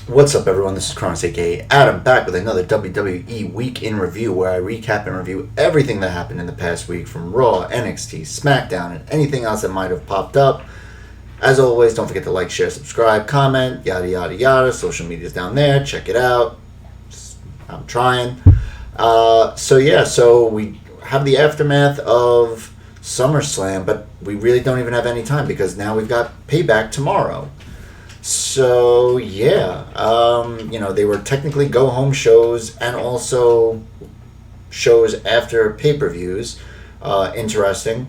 What's up, everyone? This is Kronos, aka Adam, back with another WWE Week in Review, where I recap and review everything that happened in the past week from Raw, NXT, Smackdown, and anything else that might have popped up. As always, don't forget to like, share, subscribe, comment, yada yada yada. Social media's down there. Check it out. I'm trying. So we have the aftermath of Summerslam, but we really don't even have any time because now we've got Payback tomorrow. So they were technically go-home shows and also shows after pay-per-views. Interesting.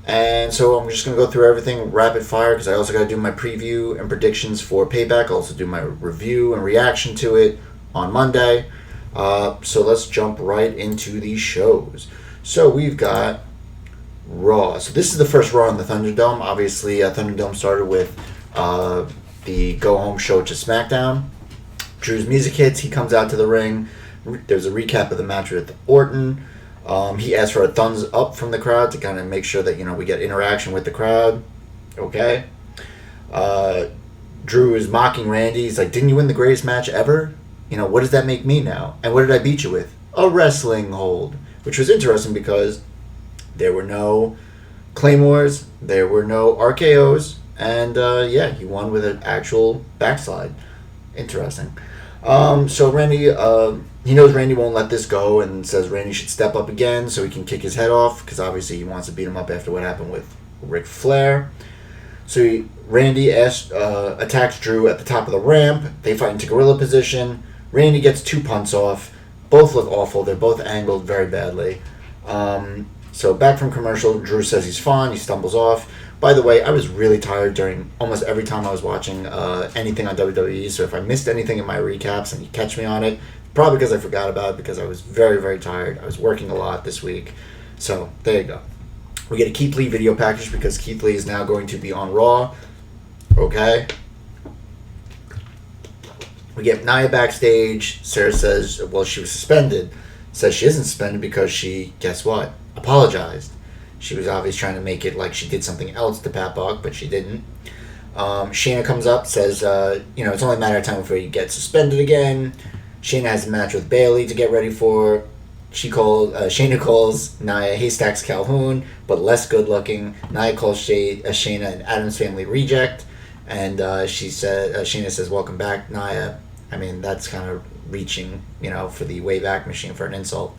And so I'm just going to go through everything rapid fire because I also got to do my preview and predictions for Payback. I'll also do my review and reaction to it on Monday. So let's jump right into these shows. So we've got Raw. So this is the first Raw in the Thunderdome. Obviously, Thunderdome started with the go-home show to Smackdown. Drew's music hits. He comes out to the ring. There's a recap of the match with Orton. He asks for a thumbs up from the crowd to kind of make sure that, we get interaction with the crowd. Okay. Drew is mocking Randy. He's like, didn't you win the greatest match ever? What does that make me now? And what did I beat you with? A wrestling hold. Which was interesting because there were no Claymores. There were no RKOs. And, he won with an actual backslide. Interesting. So Randy, he knows Randy won't let this go and says Randy should step up again so he can kick his head off because obviously he wants to beat him up after what happened with Ric Flair. So Randy attacks Drew at the top of the ramp. They fight into gorilla position. Randy gets 2 punts off. Both look awful. They're both angled very badly. So back from commercial, Drew says he's fine. He stumbles off. By the way, I was really tired during almost every time I was watching anything on WWE, so if I missed anything in my recaps and you catch me on it, probably because I forgot about it because I was very, very tired. I was working a lot this week. So, there you go. We get a Keith Lee video package because Keith Lee is now going to be on Raw. Okay. We get Nia backstage. Sarah says, well, she was suspended. Says she isn't suspended because she, guess what? Apologized. She was obviously trying to make it like she did something else to Pat Buck, but she didn't. Shayna comes up, says, it's only a matter of time before you get suspended again. Shayna has a match with Bayley to get ready for. Shayna calls Nia Haystacks Calhoun, but less good looking. Nia calls Shayna an Addams Family reject, and Shayna says, welcome back, Nia. I mean, that's kind of reaching, for the Wayback Machine for an insult.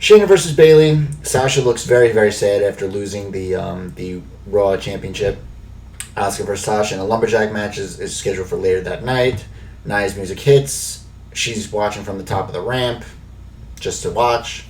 Shayna versus Bayley. Sasha looks very, very sad after losing the Raw Championship. Asuka versus Sasha in a lumberjack match is scheduled for later that night. Nia's music hits. She's watching from the top of the ramp just to watch.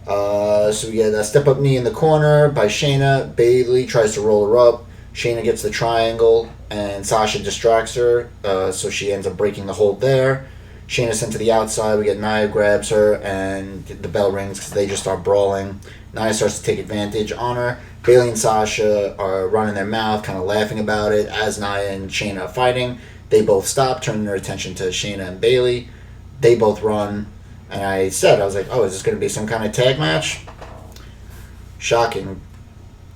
So we get a step-up knee in the corner by Shayna. Bayley tries to roll her up. Shayna gets the triangle, and Sasha distracts her, so she ends up breaking the hold there. Shayna's sent to the outside. We get Nia grabs her, and the bell rings because they just start brawling. Nia starts to take advantage on her. Bayley and Sasha are running their mouth, kind of laughing about it as Nia and Shayna are fighting. They both stop, turning their attention to Shayna and Bayley. They both run, and I was like, oh, is this going to be some kind of tag match? Shocking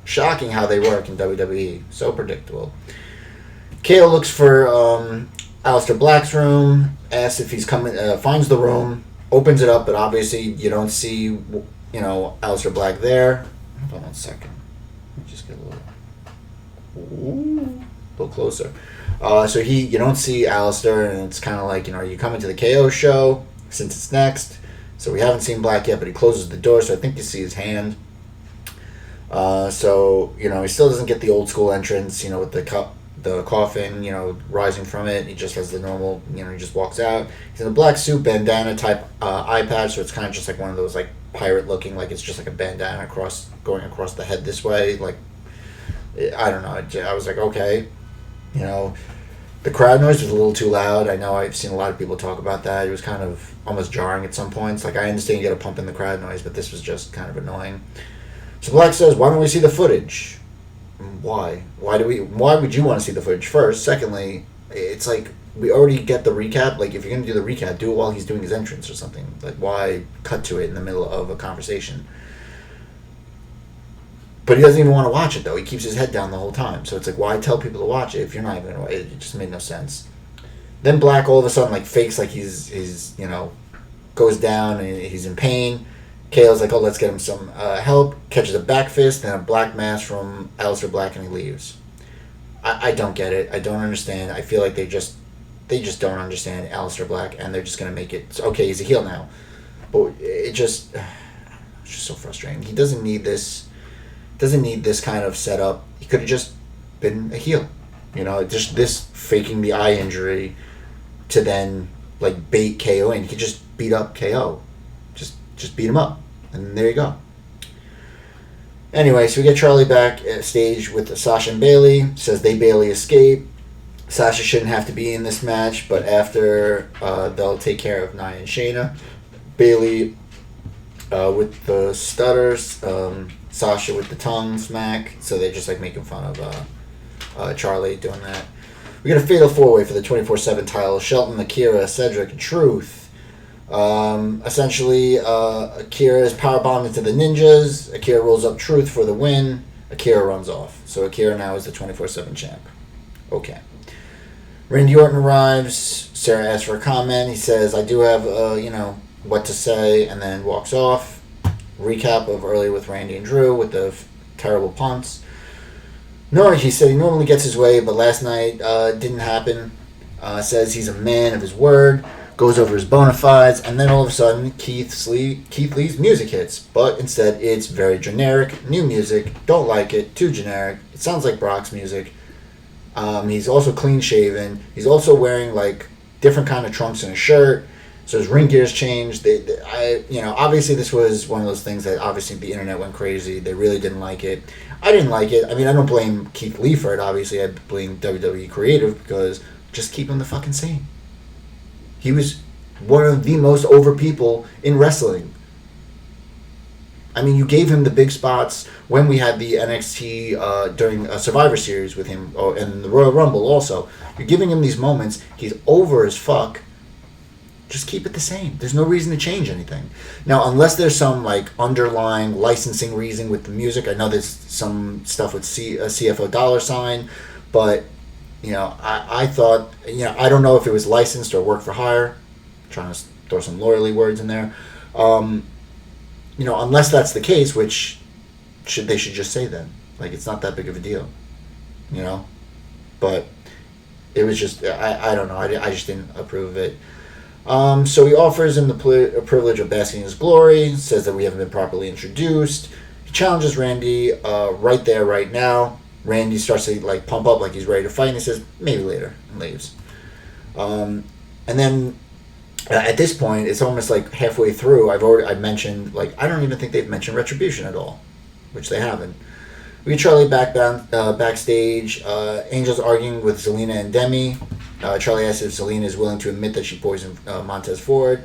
how they work in WWE. So predictable. KO looks for Aleister Black's room, asks if he's coming, finds the room, opens it up, but obviously you don't see, Aleister Black there. Hold on 1 second. Let me just get a little closer. So you don't see Aleister, and it's kind of like, are you coming to the KO show since it's next? So we haven't seen Black yet, but he closes the door, so I think you see his hand. He still doesn't get the old school entrance, with the coffin, rising from it. He just has the normal, he just walks out. He's in a black suit, bandana type eye patch, so it's kind of just like one of those like pirate looking, like it's just like a bandana going across the head this way. Like, I don't know. I was like, okay, the crowd noise was a little too loud. I know I've seen a lot of people talk about that. It was kind of almost jarring at some points. Like, I understand you got to pump in the crowd noise, but this was just kind of annoying. So Black says, why don't we see the footage? Why? Why would you want to see the footage first? Secondly, it's like we already get the recap. Like, if you're going to do the recap, do it while he's doing his entrance or something. Like, why cut to it in the middle of a conversation? But he doesn't even want to watch it, though. He keeps his head down the whole time. So it's like, why tell people to watch it if you're not even going to watch it? It just made no sense. Then Black all of a sudden like fakes like he's goes down and he's in pain. KO's like, oh, let's get him some help. Catches a back fist and a black mass from Aleister Black, and he leaves. I don't get it. I don't understand. I feel like they just don't understand Aleister Black, and they're just gonna make it okay. He's a heel now, but it's just so frustrating. He doesn't need this. Doesn't need this kind of setup. He could have just been a heel. Just this faking the eye injury to then like bait KO in. He could just beat up KO. Just beat him up. And there you go. Anyway, so we get Charlie back at stage with Sasha and Bayley. Says they Bayley escape. Sasha shouldn't have to be in this match, but after they'll take care of Nia and Shayna. Bayley with the stutters. Sasha with the tongue smack. So they're just like making fun of Charlie doing that. We got a fatal 4-way for the 24/7 title. Shelton, Akira, Cedric, and Truth. Essentially, Akira is powerbombed into the ninjas. Akira rolls up Truth for the win. Akira runs off. So Akira now is the 24/7 champ. Okay. Randy Orton arrives. Sarah asks for a comment. He says, I do have, what to say, and then walks off. Recap of earlier with Randy and Drew with the terrible punts. No, he said he normally gets his way, but last night didn't happen. Says he's a man of his word. Goes over his bona fides, and then all of a sudden Keith Lee's music hits, but instead it's very generic, new music, don't like it, too generic, it sounds like Brock's music. He's also clean shaven, he's also wearing like different kind of trunks and a shirt, so his ring gear's changed. Obviously this was one of those things that obviously the internet went crazy, they really didn't like it. I didn't like it. I mean, I don't blame Keith Lee for it, obviously I blame WWE Creative, because just keep him the fucking same. He was one of the most over people in wrestling. I mean, you gave him the big spots when we had the NXT during a Survivor Series with him, and the Royal Rumble also. You're giving him these moments. He's over as fuck. Just keep it the same. There's no reason to change anything. Now, unless there's some like underlying licensing reason with the music. I know there's some stuff with CFO $, but I thought, I don't know if it was licensed or work for hire. I'm trying to throw some lawyerly words in there. Unless that's the case, which they should just say then. Like, it's not that big of a deal. But it was just, I don't know. I just didn't approve of it. So he offers him the privilege of basking in his glory, says that we haven't been properly introduced. He challenges Randy right there, right now. Randy starts to like pump up like he's ready to fight, and he says maybe later, and leaves. And then at this point, it's almost like halfway through. I've mentioned like I don't even think they've mentioned Retribution at all, which they haven't. We get Charlie backstage. Angel's arguing with Zelina and Demi. Charlie asks if Zelina is willing to admit that she poisoned Montez Ford.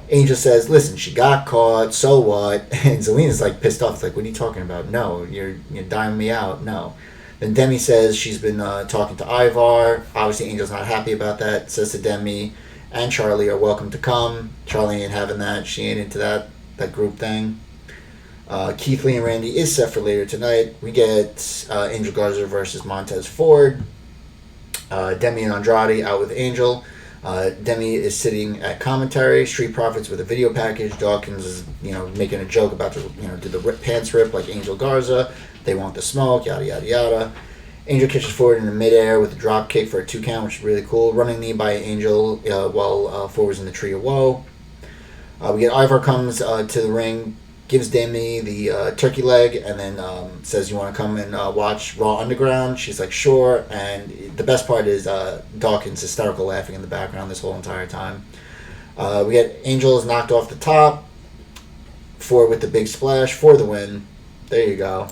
Angel says, listen, she got caught, so what? And Zelina's like pissed off. It's like, what are you talking about? No, you're diming me out. No. Then Demi says she's been talking to Ivar. Obviously, Angel's not happy about that. Says to Demi and Charlie are welcome to come. Charlie ain't having that. She ain't into that group thing. Keith Lee and Randy is set for later tonight. We get Angel Garza versus Montez Ford. Demi and Andrade out with Angel. Demi is sitting at commentary. Street Profits with a video package. Dawkins is, making a joke about do the pants rip like Angel Garza. They want the smoke, yada, yada, yada. Angel catches Ford in the midair with a drop kick for a 2 count, which is really cool. Running knee by Angel while Ford was in the Tree of Woe. We get Ivar comes to the ring, gives Demi the turkey leg, and then says, you want to come and watch Raw Underground? She's like, sure. And the best part is Dawkins hysterical laughing in the background this whole entire time. We get Angel is knocked off the top. Ford with the big splash for the win. There you go.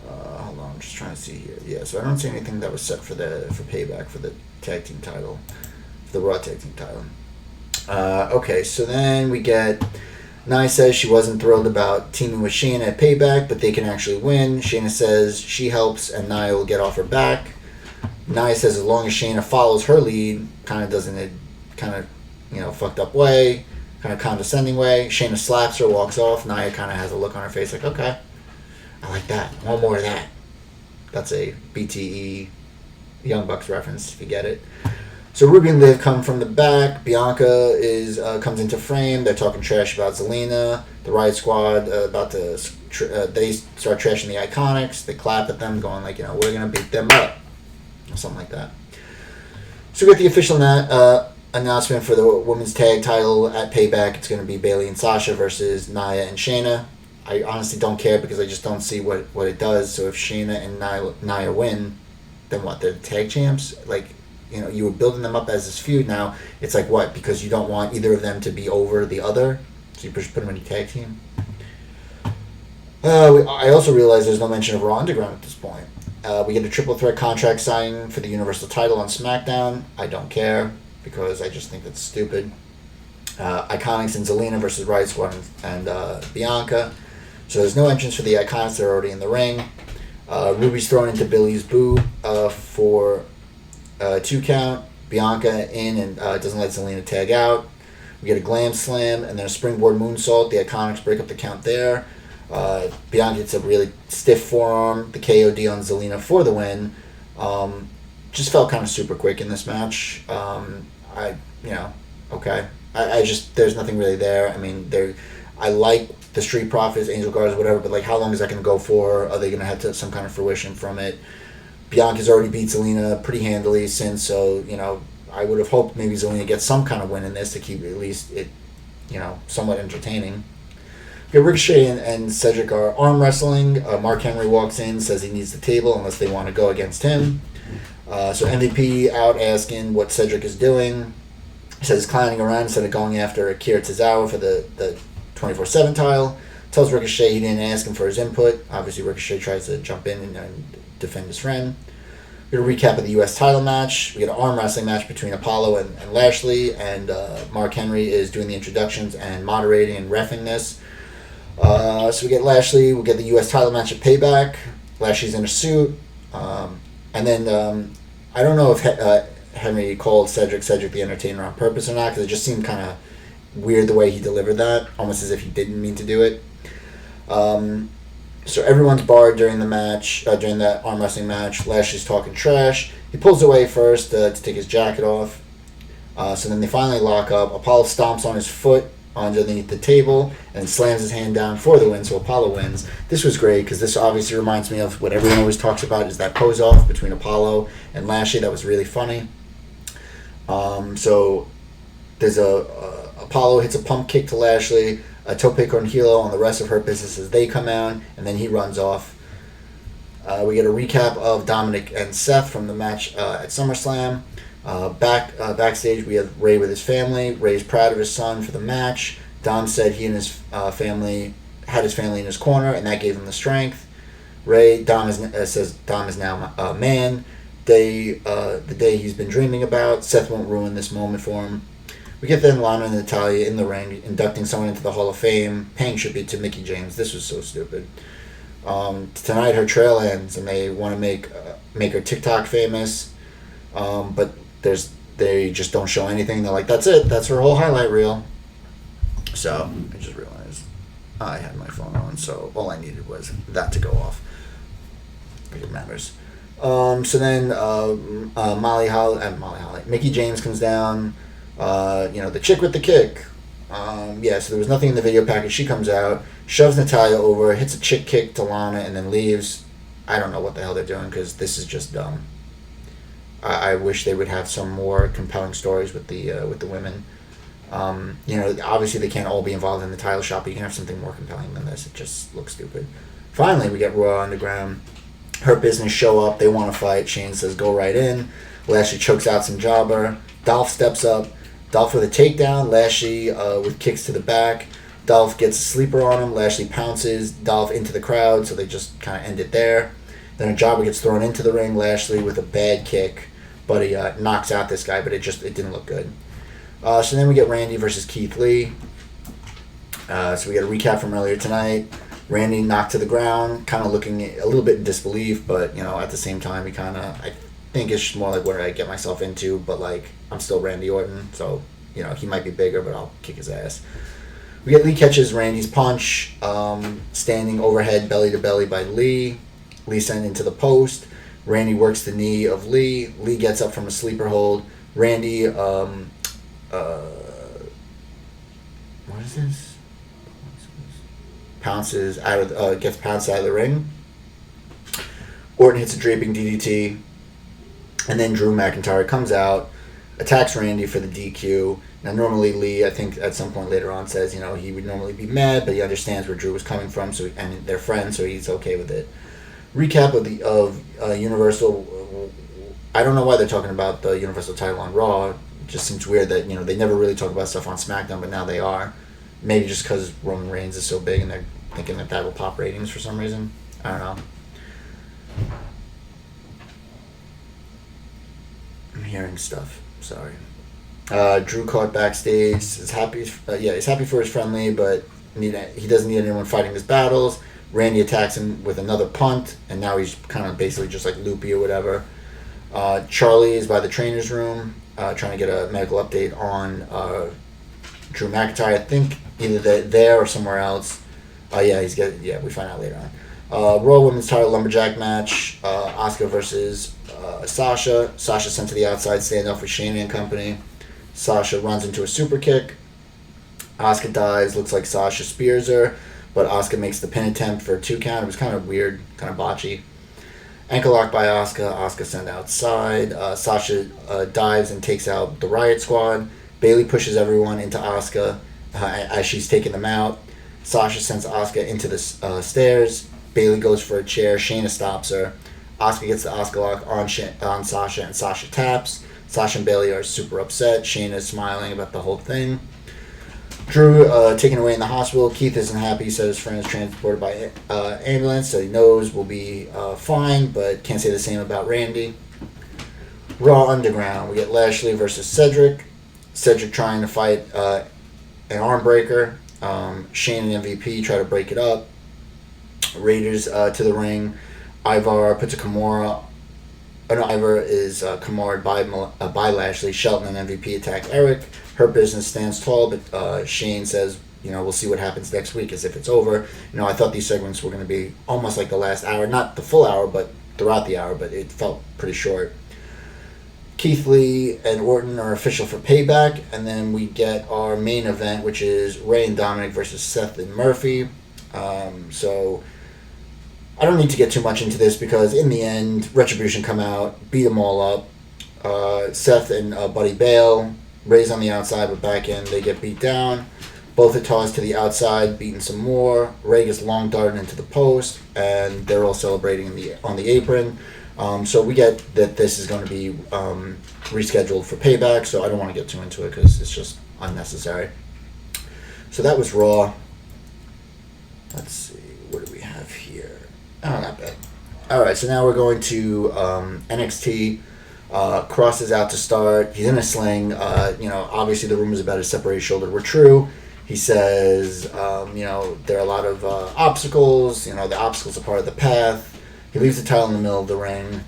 Hold on, I'm just trying to see here. Yeah, so I don't see anything that was set for Payback for the tag team title, for the Raw tag team title. Okay, so then we get Nia says she wasn't thrilled about teaming with Shayna at Payback, but they can actually win. Shayna says she helps and Nia will get off her back. Nia says as long as Shayna follows her lead, kind of does it kind of fucked up way, kind of condescending way. Shayna slaps her, walks off. Nia kind of has a look on her face like, okay, I like that. One more of that. That's a BTE Young Bucks reference, if you get it. So Ruby and Liv come from the back. Bianca comes into frame. They're talking trash about Zelina. The Riot Squad they start trashing the Iconics. They clap at them, going like, we're gonna beat them up, or something like that. So we get the official announcement for the women's tag title at Payback. It's gonna be Bayley and Sasha versus Nia and Shayna. I honestly don't care because I just don't see what it does. So if Shayna and Nia win, then what? They're the tag champs. Like, you were building them up as this feud. Now it's like, what? Because you don't want either of them to be over the other, so you just put them in a tag team. I also realize there's no mention of Raw Underground at this point. We get a triple threat contract signing for the Universal title on Smackdown. I don't care because I just think that's stupid. Iconics and Zelina versus Riot Squad and Bianca. So there's no entrance for the Iconics. They're already in the ring. Ruby's thrown into Billy's boot for 2 count. Bianca in and doesn't let Zelina tag out. We get a glam slam and then a springboard moonsault. The Iconics break up the count there. Bianca gets a really stiff forearm. The KOD on Zelina for the win. Just felt kind of super quick in this match. Okay. I just, there's nothing really there. I mean, I like the Street Profits, Angel Guards, whatever, but like, how long is that going to go for? Are they going to have some kind of fruition from it? Bianca's already beat Zelina pretty handily since, so, I would have hoped maybe Zelina gets some kind of win in this to keep at least it, somewhat entertaining. Okay, Ricochet and Cedric are arm wrestling. Mark Henry walks in, says he needs the table unless they want to go against him. So MVP out asking what Cedric is doing. He says he's clowning around instead of going after Akira Tozawa for the 24/7 title. Tells Ricochet he didn't ask him for his input. Obviously, Ricochet tries to jump in and defend his friend. We get a recap of the U.S. title match. We get an arm wrestling match between Apollo and Lashley, and Mark Henry is doing the introductions and moderating and reffing this. So we get Lashley. We get the U.S. title match at Payback. Lashley's in a suit. And then I don't know if Henry called Cedric the Entertainer on purpose or not, because it just seemed kind of weird the way he delivered that, almost as if he didn't mean to do it. So everyone's barred during the match, during that arm wrestling match. Lashley's talking trash. He pulls away first to take his jacket off. So then they finally lock up. Apollo stomps on his foot underneath the table and slams his hand down for the win, so Apollo wins. This was great because this obviously reminds me of what everyone always talks about, is that pose off between Apollo and Lashley. That was really funny. So there's Apollo hits a pump kick to Lashley, a tope con hilo on the rest of Hurt Business as they come out, and then he runs off. We get a recap of Dominic and Seth from the match at Summerslam. Backstage, we have Ray with his family. Ray's proud of his son for the match. Dom said he and his family had his family in his corner, and that gave him the strength. Says Dom is now a man. The day he's been dreaming about. Seth won't ruin this moment for him. We get then Lana and Natalya in the ring, inducting someone into the Hall of Fame, paying tribute to Mickie James. This was so stupid. Tonight her trail ends, and they want to make her TikTok famous, but they just don't show anything. They're like, that's it. That's her whole highlight reel. So I just realized I had my phone on, so all I needed was that to go off. I think it matters. So then Mickie James comes down. The chick with the kick. So there was nothing in the video package. She comes out, shoves Natalya over, hits a chick kick to Lana, and then leaves. I don't know what the hell they're doing because this is just dumb. I wish they would have some more compelling stories with the women. Obviously they can't all be involved in the title shot, but you can have something more compelling than this. It just looks stupid. Finally, we get Raw Underground. Hurt Business show up. They want to fight. Shane says, go right in. Lashley chokes out some jobber. Dolph steps up. Dolph with a takedown. Lashley with kicks to the back. Dolph gets a sleeper on him. Lashley pounces Dolph into the crowd, so they just kind of end it there. Then a jobber gets thrown into the ring. Lashley with a bad kick, but he knocks out this guy, but it didn't look good. So then we get Randy versus Keith Lee. So we get a recap from earlier tonight. Randy knocked to the ground, kind of looking a little bit in disbelief, but at the same time, I think it's more like what I get myself into, but like I'm still Randy Orton, so he might be bigger, but I'll kick his ass. We get Lee catches Randy's punch, standing overhead belly to belly by Lee. Lee sent into the post. Randy works the knee of Lee. Lee gets up from a sleeper hold, Randy, what is this? Pounces out of gets pounced out of the ring. Orton hits a draping DDT, and then Drew McIntyre comes out, attacks Randy for the DQ. Now, normally Lee, I think at some point later on, says he would normally be mad, but he understands where Drew was coming from, and they're friends, so he's okay with it. Recap of Universal. I don't know why they're talking about the Universal title on Raw. It just seems weird that they never really talk about stuff on SmackDown, but now they are. Maybe just because Roman Reigns is so big and they're thinking that will pop ratings for some reason. I don't know. I'm hearing stuff. Sorry. Drew caught backstage. He's happy for his friendly, but he doesn't need anyone fighting his battles. Randy attacks him with another punt, and now he's kind of basically just like loopy or whatever. Charlie is by the trainer's room, trying to get a medical update on Drew McIntyre. I think either there or somewhere else. We find out later on. Raw Women's Title Lumberjack match. Asuka versus Sasha. Sasha sent to the outside standoff with Shayna and company. Sasha runs into a super kick. Asuka dies. Looks like Sasha spears her, but Asuka makes the pin attempt for a 2 count. It was kind of weird, kind of botchy. Ankle lock by Asuka. Asuka sent outside. Sasha dives and takes out the Riot Squad. Bayley pushes everyone into Asuka as she's taking them out. Sasha sends Asuka into the stairs. Bayley goes for a chair. Shayna stops her. Asuka gets the Asuka lock on Sasha, and Sasha taps. Sasha and Bayley are super upset. Shayna's smiling about the whole thing. Drew taken away in the hospital. Keith isn't happy. He said his friend is transported by ambulance, so he knows will be fine, but can't say the same about Randy. Raw Underground. We get Lashley versus Cedric. Cedric trying to fight an arm breaker. Shane and MVP try to break it up. Raiders to the ring. Ivar puts a Kimura. Ivar is Kimured by Lashley. Shelton and MVP attack Eric. Her business stands tall, but Shane says, we'll see what happens next week as if it's over. I thought these segments were going to be almost like the last hour. Not the full hour, but throughout the hour, but it felt pretty short. Keith Lee and Orton are official for Payback, and then we get our main event, which is Ray and Dominic versus Seth and Murphy. So I don't need to get too much into this because in the end, Retribution come out, beat them all up. Seth and Buddy bail. Ray's on the outside, but back in they get beat down. Both are tossed to the outside, beaten some more. Ray gets long darted into the post, and they're all celebrating on the apron. So we get that this is going to be rescheduled for Payback, so I don't want to get too into it because it's just unnecessary. So that was Raw. Let's see, what do we have here? Oh, not bad. Alright, so now we're going to NXT. Cross is out to start. He's in a sling. Obviously the rumors about his separated shoulder were true. He says, there are a lot of obstacles. The obstacles are part of the path. He leaves the title in the middle of the ring.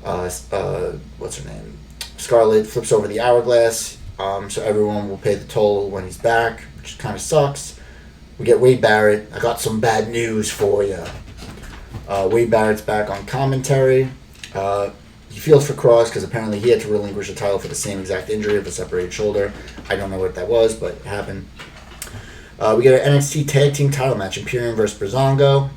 What's her name? Scarlett flips over the hourglass. So everyone will pay the toll when he's back, which kind of sucks. We get Wade Barrett. I got some bad news for you. Wade Barrett's back on commentary. He feels for Cross because apparently he had to relinquish the title for the same exact injury of a separated shoulder. I don't know what that was, but it happened. We get an NXT Tag Team title match, Imperium versus Breezango.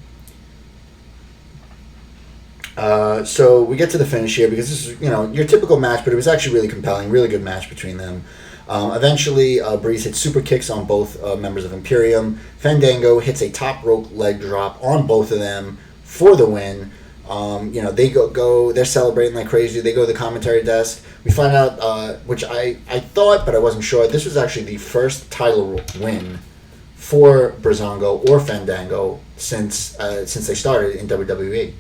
So we get to the finish here because this is, your typical match, but it was actually really compelling, really good match between them. Eventually, Breeze hits super kicks on both members of Imperium. Fandango hits a top rope leg drop on both of them for the win. They they're celebrating like crazy. They go to the commentary desk. We find out, which I thought, but I wasn't sure, this was actually the first title win for Breezango or Fandango since they started in WWE.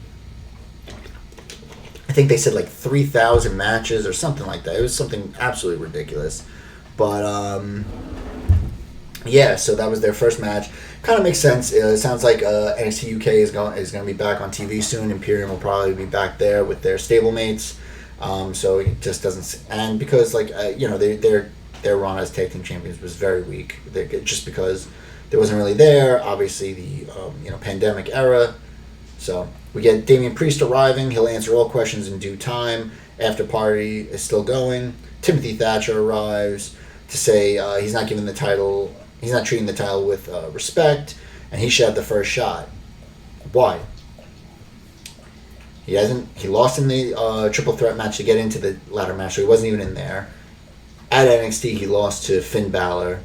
I think they said like 3,000 matches or something like that. It was something absolutely ridiculous. But, so that was their first match. Kind of makes sense. It sounds like NXT UK is going to be back on TV soon. Imperium will probably be back there with their stablemates. So it just doesn't... And because, their run as tag team champions was very weak. Just because they wasn't really there. Obviously, the, pandemic era. So we get Damian Priest arriving. He'll answer all questions in due time. After party is still going. Timothy Thatcher arrives to say he's not giving the title. He's not treating the title with respect, and he should have the first shot. Why? He hasn't. He lost in the triple threat match to get into the ladder match, so he wasn't even in there. At NXT, he lost to Finn Balor.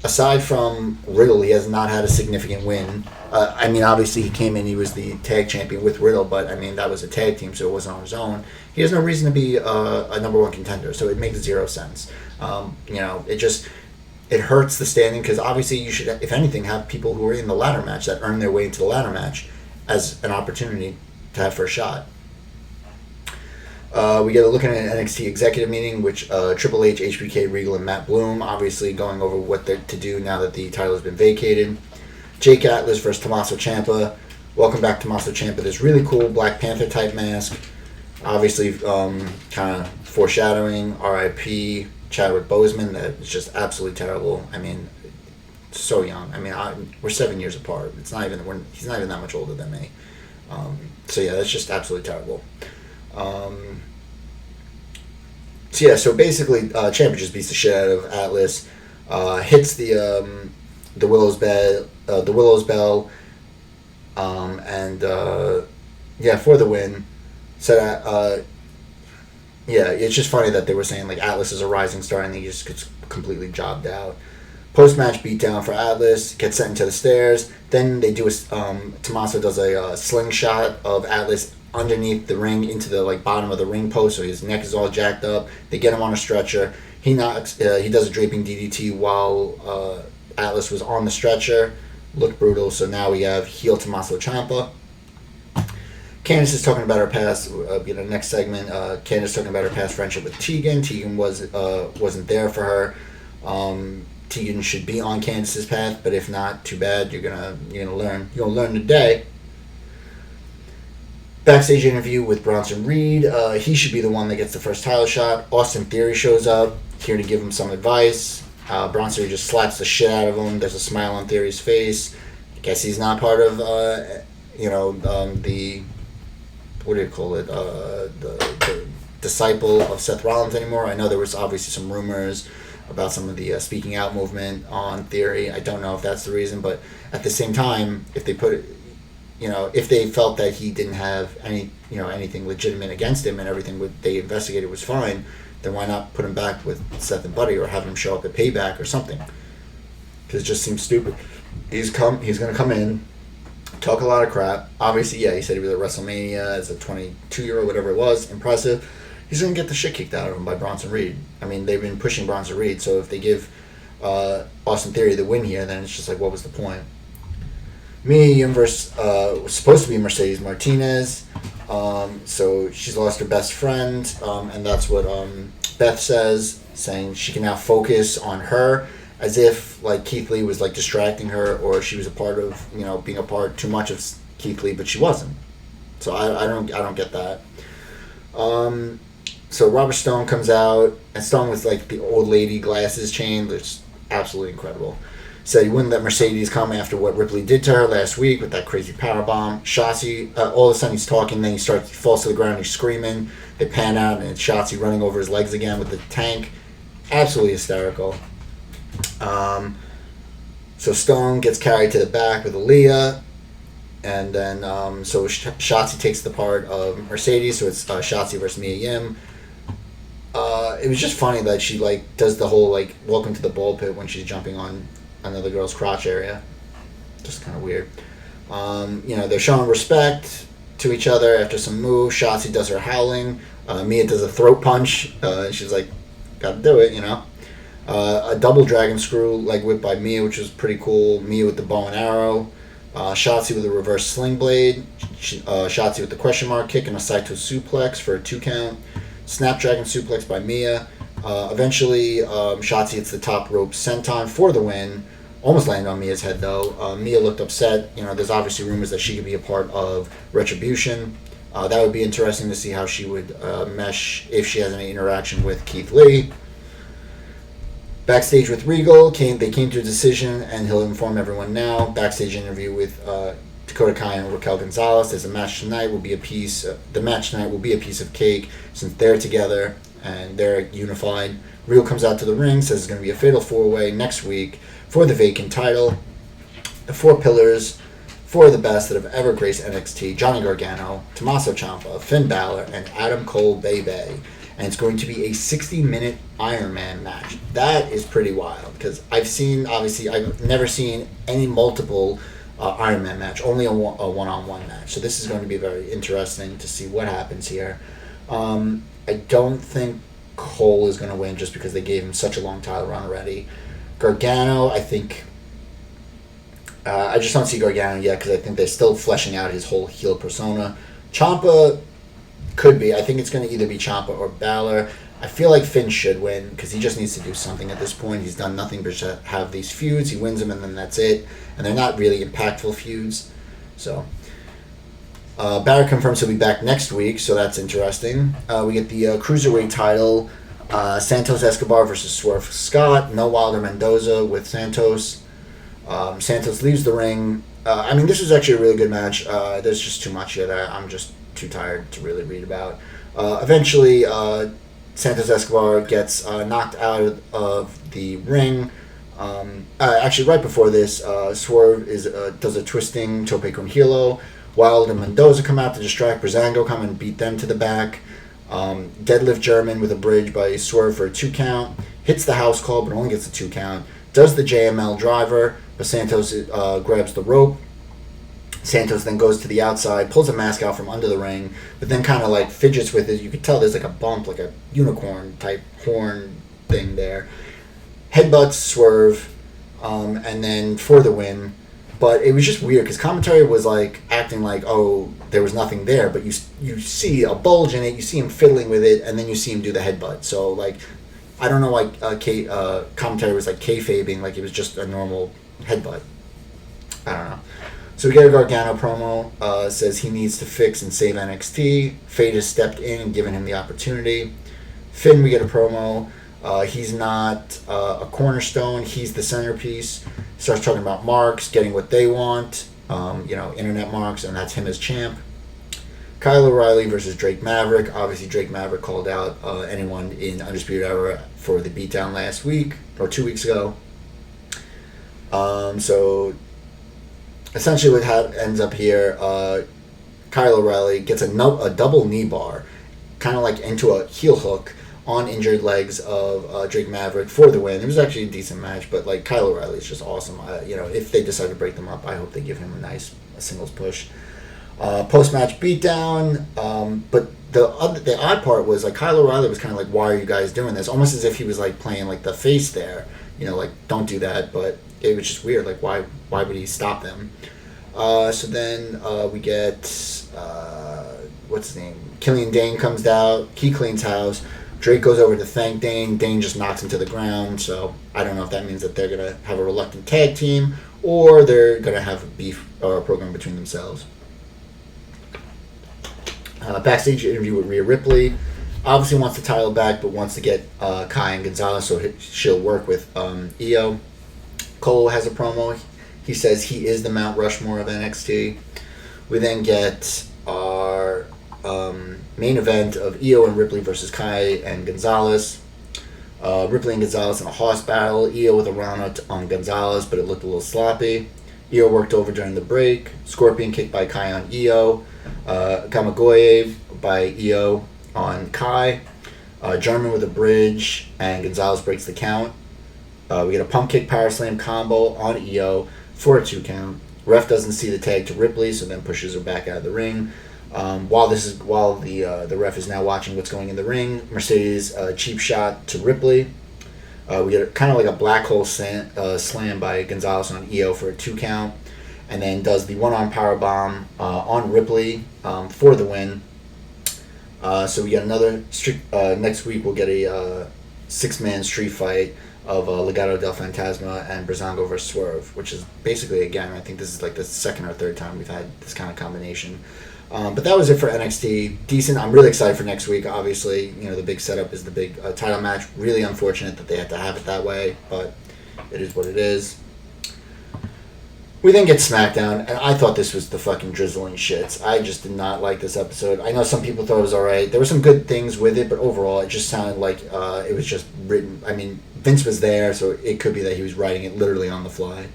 Aside from Riddle, he has not had a significant win. I mean, obviously, he came in, he was the tag champion with Riddle, but, I mean, that was a tag team, so it wasn't on his own. He has no reason to be a number one contender, so it makes zero sense. It hurts the standing, because obviously you should, if anything, have people who are in the ladder match that earn their way into the ladder match as an opportunity to have first shot. We get a look at an NXT executive meeting, which Triple H, HBK, Regal, and Matt Bloom obviously going over what they're to do now that the title has been vacated. Jake Atlas versus Tommaso Ciampa. Welcome back, Tommaso Ciampa. This really cool Black Panther type mask. Obviously, kind of foreshadowing R.I.P. Chadwick Boseman. That is just absolutely terrible. I mean, so young. I mean, we're 7 years apart. He's not even that much older than me. So yeah, that's just absolutely terrible. So basically, Ciampa just beats the shit out of Atlas, hits the Willow's Bell, for the win. So it's just funny that they were saying like Atlas is a rising star and he just gets completely jobbed out. Post-match beatdown for Atlas, gets sent into the stairs. Then they do Tommaso does a slingshot of Atlas underneath the ring into the bottom of the ring post, so his neck is all jacked up. They get him on a stretcher. He does a draping DDT while Atlas was on the stretcher. Looked brutal. So now we have heel Tommaso Ciampa. Candice is talking about her past. Next segment. Candice talking about her past friendship with Tegan. Tegan wasn't there for her. Tegan should be on Candice's path, but if not, too bad. You're gonna learn. You're gonna learn today. Backstage interview with Bronson Reed. He should be the one that gets the first title shot. Austin Theory shows up here to give him some advice. Bronson Reed just slaps the shit out of him. There's a smile on Theory's face. I guess he's not part of the what do you call it? The disciple of Seth Rollins anymore. I know there was obviously some rumors about some of the speaking out movement on Theory. I don't know if that's the reason, but at the same time, if they put it, if they felt that he didn't have anything legitimate against him and everything they investigated was fine, then why not put him back with Seth and Buddy or have him show up at Payback or something? Because it just seems stupid. He's going to come in, talk a lot of crap. Obviously, yeah, he said he was at WrestleMania as a 22-year-old, whatever it was. Impressive. He's going to get the shit kicked out of him by Bronson Reed. I mean, they've been pushing Bronson Reed, so if they give Austin Theory the win here, then it's just like, what was the point? Mia Yim was supposed to be Mercedes Martinez, so she's lost her best friend, and that's what Beth says, saying she can now focus on her, as if Keith Lee was distracting her, or she was a part of being a part too much of Keith Lee, but she wasn't. So I don't get that. So Robert Stone comes out, and Stone with the old lady glasses chain, which is absolutely incredible. Said he wouldn't let Mercedes come after what Ripley did to her last week with that crazy powerbomb. Shotzi, all of a sudden he's talking, then he falls to the ground, he's screaming. They pan out, and it's Shotzi running over his legs again with the tank. Absolutely hysterical. So Stone gets carried to the back with Aaliyah, and then so Shotzi takes the part of Mercedes, so it's Shotzi versus Mia Yim. It was just funny that she does the whole welcome to the ball pit when she's jumping on another girl's crotch area. Just kind of weird. They're showing respect to each other after some moves. Shotzi does her howling. Mia does a throat punch. She's gotta do it, a double dragon screw whipped by Mia, which was pretty cool. Mia with the bow and arrow. Shotzi with a reverse sling blade. Shotzi with the question mark kick and a Saito suplex for a 2 count. Snapdragon suplex by Mia. Eventually, Shotzi hits the top rope senton for the win. Almost landed on Mia's head, though. Mia looked upset. There's obviously rumors that she could be a part of Retribution. That would be interesting to see how she would mesh if she has any interaction with Keith Lee. Backstage with Regal, they came to a decision, and he'll inform everyone now. Backstage interview with Dakota Kai and Raquel Gonzalez. There's a match tonight. Will be a piece. The match tonight will be a piece of cake since they're together and they're unified. Real comes out to the ring, says it's going to be a fatal 4-way next week for the vacant title. The 4 pillars, 4 of the best that have ever graced NXT: Johnny Gargano, Tommaso Ciampa, Finn Balor, and Adam Cole Bay. And it's going to be a 60-minute Iron Man match. That is pretty wild because I've never seen any multiple Iron Man match, only a one-on-one match. So this is going to be very interesting to see what happens here. I don't think Cole is going to win just because they gave him such a long title run already. Gargano, I think... I just don't see Gargano yet because I think they're still fleshing out his whole heel persona. Ciampa could be. I think it's going to either be Ciampa or Balor. I feel like Finn should win because he just needs to do something at this point. He's done nothing but have these feuds. He wins them and then that's it. And they're not really impactful feuds. So, Balor confirms he'll be back next week, so that's interesting. We get the Cruiserweight title. Santos Escobar versus Swerve Scott. No Wilder Mendoza with Santos. Santos leaves the ring. This was actually a really good match. There's just too much here that I'm just too tired to really read about. Eventually, Santos Escobar gets knocked out of the ring. Actually, right before this, Swerve does a twisting tope con hilo. Wild and Mendoza come out to distract. Breezango come and beat them to the back. Deadlift German with a bridge by Swerve for a 2 count. Hits the house call, but only gets a 2 count. Does the JML driver, but Santos grabs the rope. Santos then goes to the outside, pulls a mask out from under the ring, but then kind of like fidgets with it. You could tell there's like a bump, like a unicorn type horn thing there. Headbutts Swerve, and then for the win. But it was just weird because commentary was like acting like, oh, there was nothing there, but you see a bulge in it, you see him fiddling with it, and then you see him do the headbutt. So like, I don't know, like commentary was like kayfabing, like it was just a normal headbutt. I don't know. So we get a Gargano promo, says he needs to fix and save NXT. Fate has stepped in and given him the opportunity. Finn, we get a promo. He's not a cornerstone. He's the centerpiece. Starts talking about marks, getting what they want, internet marks, and that's him as champ. Kyle O'Reilly versus Drake Maverick. Obviously, Drake Maverick called out anyone in Undisputed Era for the beatdown last week, or 2 weeks ago. So essentially what ends up here, Kyle O'Reilly gets a double knee bar, kind of like into a heel hook on injured legs of Drake Maverick for the win. It was actually a decent match, but like Kyle O'Reilly is just awesome. If they decide to break them up, I hope they give him a nice singles push. Post-match beatdown, but the odd part was like Kyle O'Reilly was kind of like, why are you guys doing this? Almost as if he was like playing like the face there, like don't do that. But it was just weird, like why would he stop them? So then we get what's his name? Killian Dane comes out, he cleans house. Drake goes over to thank Dane. Dane just knocks him to the ground. So I don't know if that means that they're gonna have a reluctant tag team or they're gonna have a beef or a program between themselves. Backstage interview with Rhea Ripley. Obviously wants the title back, but wants to get Kai and Gonzalez so she'll work with Io. Cole has a promo. He says he is the Mount Rushmore of NXT. We then get our main event of Io and Ripley versus Kai and Gonzalez. Ripley and Gonzalez in a hoss battle. Io with a round on Gonzalez, but it looked a little sloppy. Io worked over during the break. Scorpion kick by Kai on Io. Kamigoye by Io on Kai. German with a bridge, and Gonzalez breaks the count. We get a pump kick power slam combo on Io for a 2 count. Ref doesn't see the tag to Ripley, so then pushes her back out of the ring. While the ref is now watching what's going in the ring, Mercedes cheap shot to Ripley. We get kind of like a black hole slam by Gonzalez on Io for a 2 count, and then does the one-arm powerbomb on Ripley for the win. So we get another next week. We'll get a 6-man street fight of Legado del Fantasma and Breezango versus Swerve, which is basically, again, I think this is like the second or third time we've had this kind of combination. But that was it for NXT. Decent. I'm really excited for next week. Obviously, the big setup is the big title match. Really unfortunate that they had to have it that way, but it is what it is. We then get Smackdown, and I thought this was the fucking drizzling shits. I just did not like this episode. I know some people thought it was alright. There were some good things with it, but overall, it just sounded like it was just written. I mean, Vince was there, so it could be that he was writing it literally on the fly.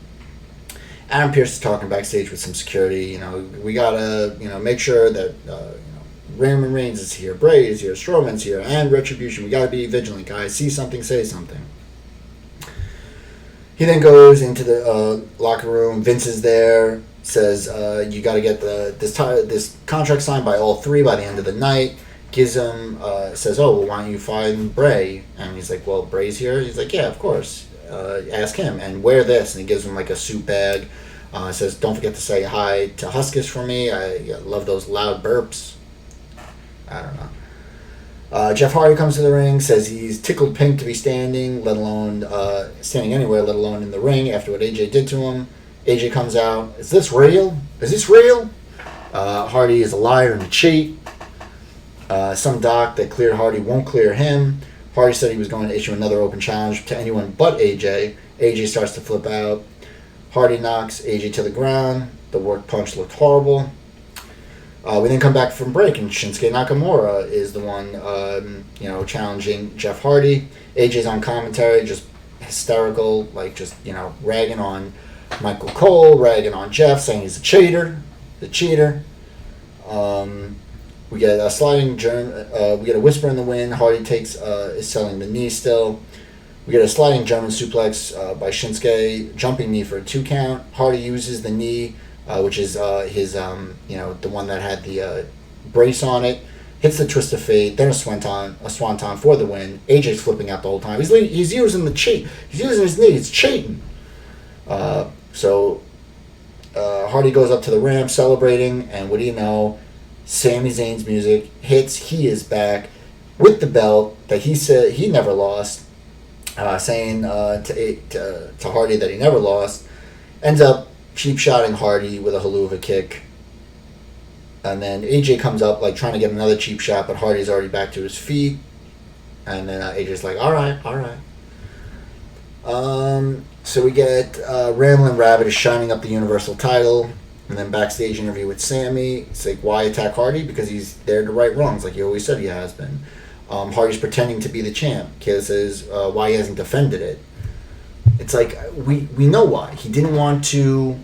Adam Pearce is talking backstage with some security. You know, we gotta, make sure that, Roman Reigns is here, Bray is here, Strowman's here, and Retribution. We gotta be vigilant, guys. See something, say something. He then goes into the locker room. Vince is there. Says you got to get this contract signed by all three by the end of the night. Gives him says, "Oh, well, why don't you find Bray?" And he's like, "Well, Bray's here." He's like, "Yeah, of course. Ask him and wear this." And he gives him like a suit bag. Says, "Don't forget to say hi to Huskus for me. I love those loud burps." I don't know. Jeff Hardy comes to the ring, says he's tickled pink to be standing, let alone standing anywhere, let alone in the ring after what AJ did to him. AJ comes out. Is this real? Is this real? Hardy is a liar and a cheat. Some doc that cleared Hardy won't clear him. Hardy said he was going to issue another open challenge to anyone but AJ. AJ starts to flip out. Hardy knocks AJ to the ground. The work punch looked horrible. We then come back from break, and Shinsuke Nakamura is the one, challenging Jeff Hardy. AJ's on commentary, just hysterical, like just, ragging on Michael Cole, ragging on Jeff, saying he's a cheater, the cheater. We get a sliding we get a whisper in the wind. Hardy is selling the knee still. We get a sliding German suplex by Shinsuke, jumping knee for a 2 count. Hardy uses the knee, which is his, the one that had the brace on it. Hits the twist of fate, then a swanton for the win. AJ's flipping out the whole time. He's using the cheat. He's using his knee. He's cheating. So Hardy goes up to the ramp celebrating, and what do you know? Sami Zayn's music hits. He is back with the belt that he said he never lost, saying to Hardy that he never lost. Ends up cheap shotting Hardy with a haluva kick. And then AJ comes up, like, trying to get another cheap shot, but Hardy's already back to his feet. And then AJ's like, all right. So we get Ramblin' Rabbit is shining up the Universal title. And then backstage interview with Sammy. It's like, why attack Hardy? Because he's there to right wrongs, like he always said he has been. Hardy's pretending to be the champ. Kayla says why he hasn't defended it. It's like, we know why. He didn't want to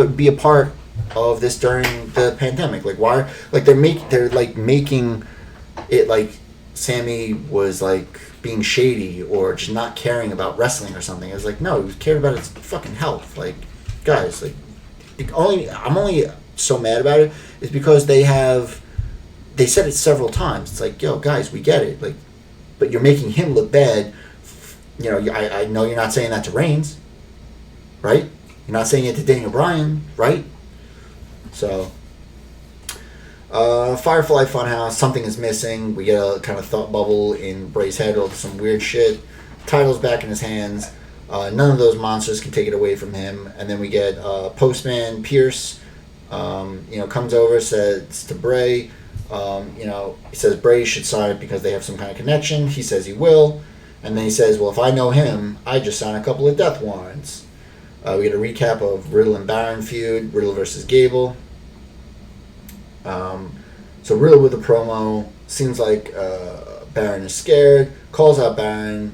be a part of this during the pandemic. Like, why? Like, they're making it like Sammy was like being shady or just not caring about wrestling or something. It was like, no, he cared about his fucking health. Like, guys, like, I'm only so mad about it is because they said it several times. It's like, yo, guys, we get it. Like, but you're making him look bad. I know you're not saying that to Reigns, right? You're not saying it to Daniel Bryan, right? So, Firefly Funhouse, something is missing. We get a kind of thought bubble in Bray's head or some weird shit. Title's back in his hands. None of those monsters can take it away from him. And then we get Postman Pierce, comes over, says to Bray, he says Bray should sign it because they have some kind of connection. He says he will. And then he says, well, if I know him, I just signed a couple of death warrants. We get a recap of Riddle and Baron feud, Riddle versus Gable. So Riddle with a promo, seems like Baron is scared, calls out Baron.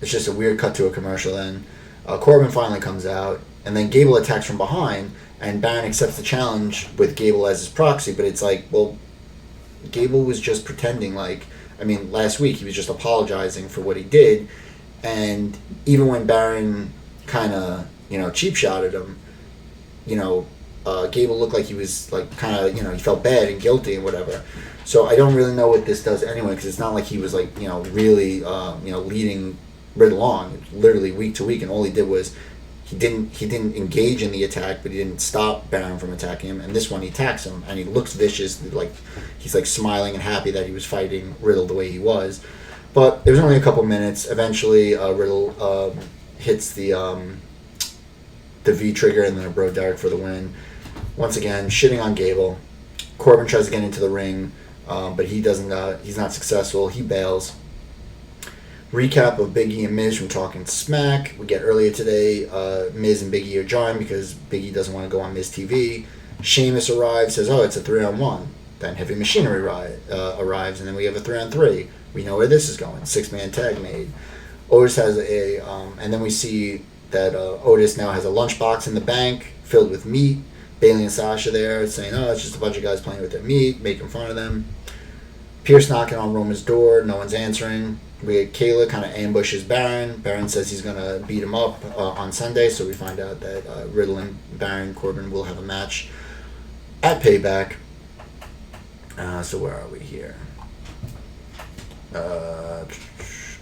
It's just a weird cut to a commercial then. Corbin finally comes out, and then Gable attacks from behind, and Baron accepts the challenge with Gable as his proxy, but it's like, well, Gable was just pretending last week he was just apologizing for what he did, and even when Baron kind of, cheap shotted him, Gable looked like he was he felt bad and guilty and whatever. So I don't really know what this does anyway, because it's not like he was really leading Riddle on. Literally week to week, and all he did was he didn't engage in the attack, but he didn't stop Baron from attacking him. And this one he attacks him, and he looks vicious, like he's smiling and happy that he was fighting Riddle the way he was. But it was only a couple minutes. Eventually, Riddle hits the V trigger, and then a Bro Derek for the win. Once again, shitting on Gable. Corbin tries to get into the ring, but he doesn't. He's not successful. He bails. Recap of Big E and Miz from Talking Smack. We get earlier today, Miz and Big E are joined because Big E doesn't want to go on Miz TV. Sheamus arrives, says, oh, it's a 3-on-1. Then Heavy Machinery arrives, and then we have a 3-on-3. We know where this is going. 6-man tag made. Otis has and then we see that Otis now has a lunchbox in the bank filled with meat. Bayley and Sasha there saying, oh, it's just a bunch of guys playing with their meat, making fun of them. Pierce knocking on Roman's door. No one's answering. We get Kayla kind of ambushes Baron. Baron says he's going to beat him up on Sunday, so we find out that Riddle and Baron Corbin will have a match at Payback. So where are we here?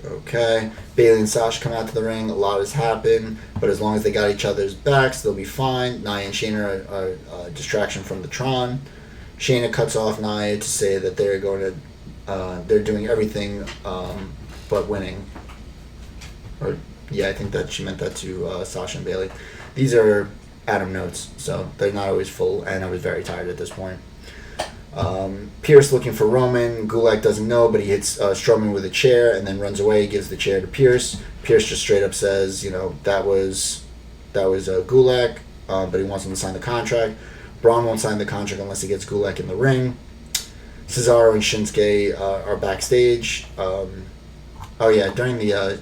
Okay. Bayley and Sasha come out to the ring. A lot has happened, but as long as they got each other's backs, they'll be fine. Nia and Shayna are a distraction from the Tron. Shayna cuts off Nia to say that they're doing everything but winning. Or yeah, I think that she meant that to Sasha and Bayley. These are Adam notes, so they're not always full, and I was very tired at this point. Pierce looking for Roman. Gulak doesn't know, but he hits Strowman with a chair and then runs away. He gives the chair to Pierce. Pierce just straight up says, that was Gulak, but he wants him to sign the contract. Braun won't sign the contract unless he gets Gulak in the ring. Cesaro and Shinsuke are backstage. During the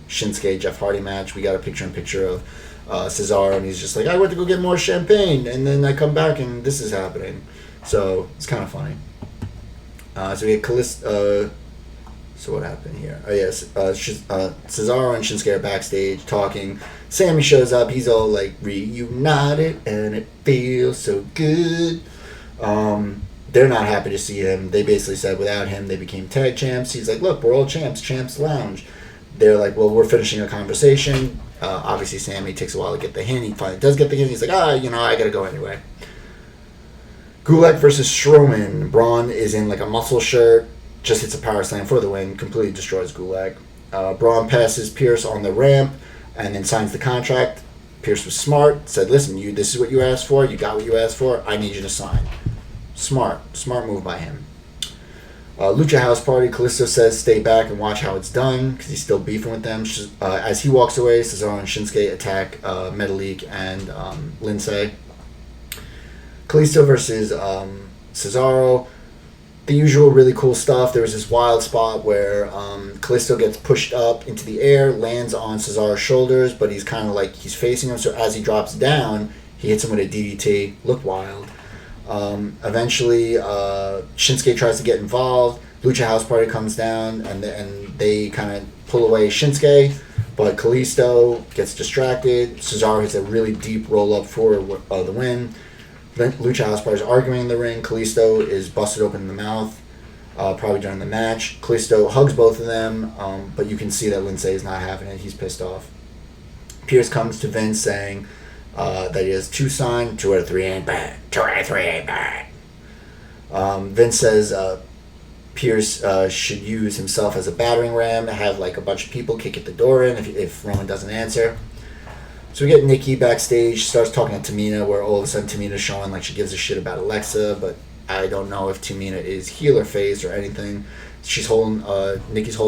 Shinsuke Jeff Hardy match, we got a picture of Cesaro, and he's just like, I went to go get more champagne, and then I come back and this is happening. So it's kind of funny. So we get Cesaro and Shinsuke are backstage talking. Sammy shows up. He's all like reunited, and it feels so good. They're not happy to see him. They basically said without him, they became tag champs. He's like, look, we're all champs. Champs Lounge. They're like, well, we're finishing a conversation. Obviously, Sammy takes a while to get the hint. He finally does get the hint. He's like, I gotta go anyway. Gulak versus Strowman. Braun is in like a muscle shirt. Just hits a power slam for the win. Completely destroys Gulak. Braun passes Pierce on the ramp and then signs the contract. Pierce was smart. Said, listen, this is what you asked for. You got what you asked for. I need you to sign. Smart move by him. Lucha House Party. Kalisto says, stay back and watch how it's done because he's still beefing with them. As he walks away, Cesaro and Shinsuke attack Metalik and Lindsay. Kalisto versus Cesaro. The usual really cool stuff. There was this wild spot where Kalisto gets pushed up into the air, lands on Cesaro's shoulders, but he's kind of like he's facing him. So as he drops down, he hits him with a DDT. Looked wild. Eventually, Shinsuke tries to get involved. Lucha House Party comes down, and they kind of pull away Shinsuke, but Kalisto gets distracted. Cesaro hits a really deep roll-up for the win. Lucha House Party is arguing in the ring. Kalisto is busted open in the mouth, probably during the match. Kalisto hugs both of them, but you can see that Lindsay is not having it. He's pissed off. Pierce comes to Vince saying that he has 2 signed. 2 out of 3 ain't bad. 2 out of 3 ain't bad. Vince says Pierce should use himself as a battering ram, have like a bunch of people kick at the door in if Roman doesn't answer. So we get Nikki backstage, starts talking to Tamina, where all of a sudden Tamina's showing like she gives a shit about Alexa, but I don't know if Tamina is heel or face or anything. Nikki's holding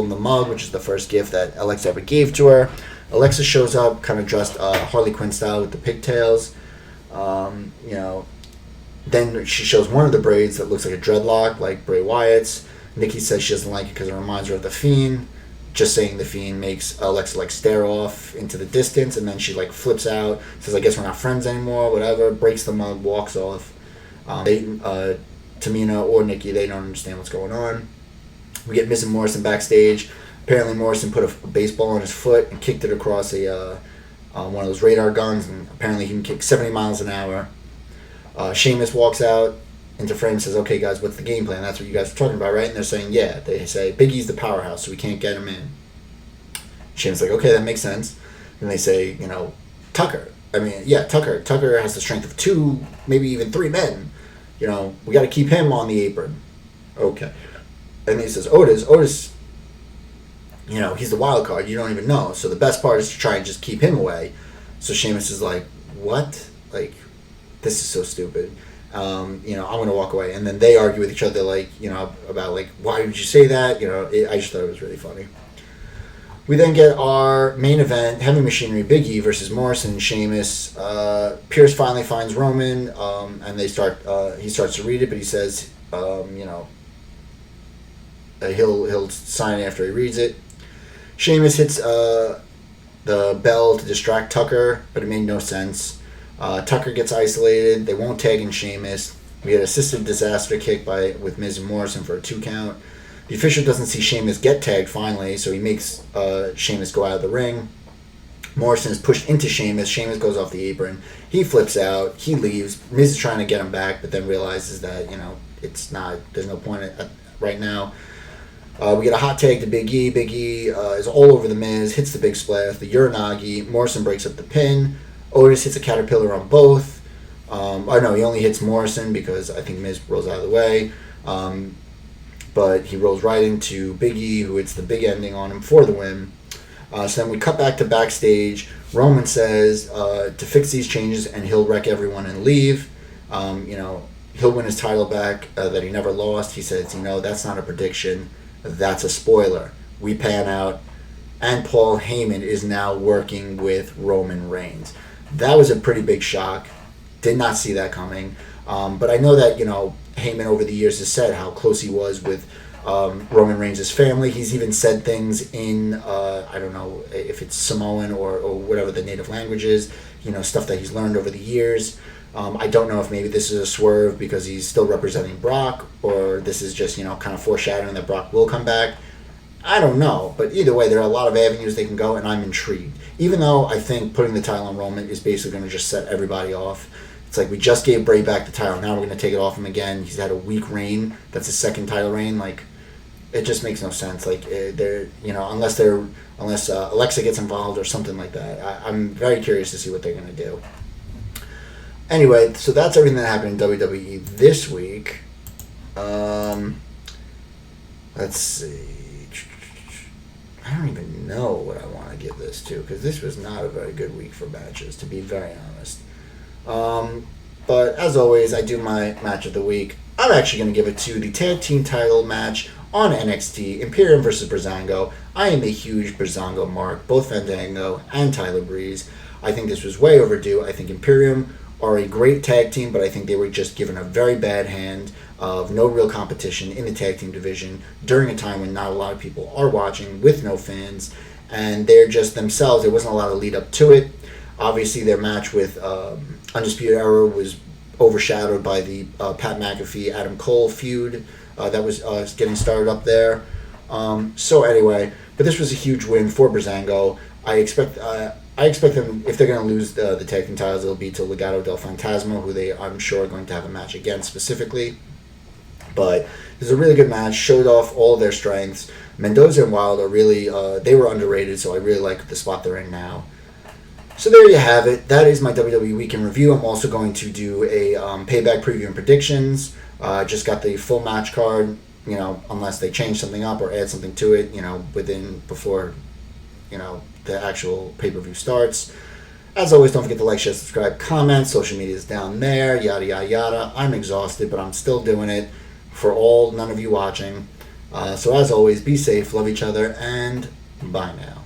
the mug, which is the first gift that Alexa ever gave to her. Alexa shows up, kind of dressed Harley Quinn style with the pigtails. Then she shows one of the braids that looks like a dreadlock, like Bray Wyatt's. Nikki says she doesn't like it because it reminds her of The Fiend. Just saying The Fiend makes Alexa like stare off into the distance, and then she like flips out, says, I guess we're not friends anymore, whatever, breaks the mug, walks off. Tamina or Nikki, they don't understand what's going on. We get Miz and Morrison backstage. Apparently Morrison put a baseball on his foot and kicked it across one of those radar guns, and apparently he can kick 70 miles an hour. Sheamus walks out into frame and says, okay guys, what's the game plan? That's what you guys are talking about, right? And they're saying, yeah. They say, Big E's the powerhouse, so we can't get him in. Sheamus like, okay, that makes sense. And they say, Tucker. Tucker has the strength of 2, maybe even 3 men. We got to keep him on the apron. Okay. And he says, Otis, he's the wild card. You don't even know. So the best part is to try and just keep him away. So Sheamus is like, what? Like, this is so stupid. I'm going to walk away. And then they argue with each other, about, why would you say that? I just thought it was really funny. We then get our main event, Heavy Machinery, Big E versus Morrison and Sheamus. Pierce finally finds Roman, and they start. He starts to read it, but he says, he'll sign it after he reads it. Sheamus hits the bell to distract Tucker, but it made no sense. Tucker gets isolated. They won't tag in Sheamus. We had assisted disaster kick with Miz and Morrison for a 2 count. The official doesn't see Sheamus get tagged finally, so he makes Sheamus go out of the ring. Morrison is pushed into Sheamus. Sheamus goes off the apron. He flips out. He leaves. Miz is trying to get him back, but then realizes that, it's not, there's no point right now. We get a hot tag to Big E. Big E is all over the Miz, hits the big splash, the Uranagi. Morrison breaks up the pin. Otis hits a caterpillar on both. He only hits Morrison because I think Miz rolls out of the way. But he rolls right into Big E, who hits the big ending on him for the win. So then we cut back to backstage. Roman says to fix these changes and he'll wreck everyone and leave. He'll win his title back that he never lost. He says, that's not a prediction. That's a spoiler. We pan out. And Paul Heyman is now working with Roman Reigns. That was a pretty big shock. Did not see that coming. But I know that, Heyman over the years has said how close he was with Roman Reigns' family. He's even said things in, I don't know if it's Samoan or whatever the native language is, stuff that he's learned over the years. I don't know if maybe this is a swerve because he's still representing Brock, or this is just, kind of foreshadowing that Brock will come back. I don't know. But either way, there are a lot of avenues they can go, and I'm intrigued. Even though I think putting the title on Roman is basically going to just set everybody off. It's like we just gave Bray back the title. Now we're going to take it off him again. He's had a weak reign. That's his second title reign. Like, it just makes no sense. Like, unless Alexa gets involved or something like that. I'm very curious to see what they're going to do. Anyway, so that's everything that happened in WWE this week. Let's see. I don't even know what I want to give this to because this was not a very good week for matches, to be very honest. But as always, I do my match of the week. I'm actually going to give it to the tag team title match on NXT, Imperium versus Breezango. I am a huge Breezango mark, both Fandango and Tyler Breeze. I think this was way overdue. I think Imperium are a great tag team, but I think they were just given a very bad hand of no real competition in the tag team division during a time when not a lot of people are watching with no fans, and they're just themselves. There wasn't a lot of lead up to it. Obviously, their match with Undisputed Era was overshadowed by the Pat McAfee Adam Cole feud that was getting started up there. So anyway, but this was a huge win for Breezango. I expect them, if they're going to lose the tag team titles, it'll be to Legado del Fantasma, who I'm sure are going to have a match against specifically. But it was a really good match, showed off all their strengths. Mendoza and Wilde are really, they were underrated, so I really like the spot they're in now. So there you have it. That is my WWE Week in Review. I'm also going to do a Payback preview and predictions. Just got the full match card, unless they change something up or add something to it, before, the actual pay-per-view starts. As always, don't forget to like, share, subscribe, comment. Social media is down there, yada, yada, yada. I'm exhausted, but I'm still doing it for none of you watching. So as always, be safe, love each other, and bye now.